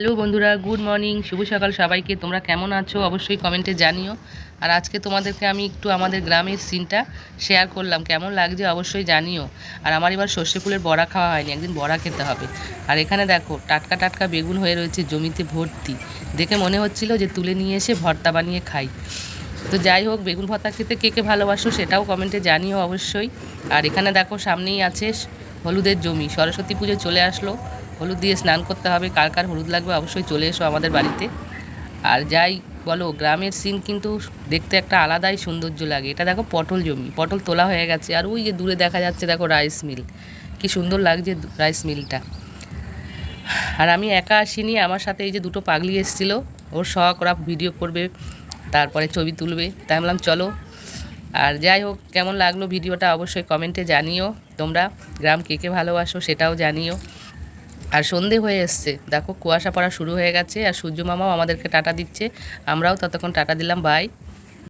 Hello বন্ধুরা, good morning, শুভ সকাল সবাইকে। তোমরা কেমন আছো অবশ্যই কমেন্টে জানিও। আর আজকে তোমাদেরকে আমি একটু আমাদের গ্রামের সিনটা শেয়ার করলাম, কেমন লাগছে অবশ্যই জানিও। আর আমার এবার সর্ষে ফুলের বড়া খাওয়া হয়নি, একদিন বড়া খেতে হবে। আর এখানে দেখো টাটকা টাটকা বেগুন হয়ে রয়েছে জমিতে ভর্তি, দেখে মনে হচ্ছিল যে তুলে নিয়ে এসে ভর্তা বানিয়ে খাই। তো যাই হোক, বেগুন ভর্তা খেতে কে কে ভালোবাসো সেটাও কমেন্টে জানিও অবশ্যই। আর এখানে দেখো সামনেই আছে হলুদের জমি, সরস্বতী পুজো চলে আসলো, হলুদ দিয়ে স্নান করতে হবে। কার কার হলুদ লাগবে অবশ্যই চলে এসো আমাদের বাড়িতে। আর যাই বলো, গ্রামের সিন কিন্তু দেখতে একটা আলাদাই সৌন্দর্য লাগে। এটা দেখো পটল জমি, পটল তোলা হয়ে গেছে। আর ওই যে দূরে দেখা যাচ্ছে দেখো রাইস মিল, কি সুন্দর লাগছে রাইস মিলটা। আর আমি একা আসিনি, আমার সাথে এই যে দুটো পাগলি এসেছিলো, ওর শখ, ওরা ভিডিও করবে তারপরে ছবি তুলবে, তাই বললাম চলো। আর যাই হোক, কেমন লাগলো ভিডিওটা অবশ্যই কমেন্টে জানিও। তোমরা গ্রাম কে কে ভালোবাসো সেটাও জানিও। আর সন্ধে হয়ে এসছে, দেখো কুয়াশা পড়া শুরু হয়ে গেছে, আর সূর্য মামাও আমাদেরকে টাটা দিচ্ছে, আমরাও ততক্ষণ টাটা দিলাম, বাই।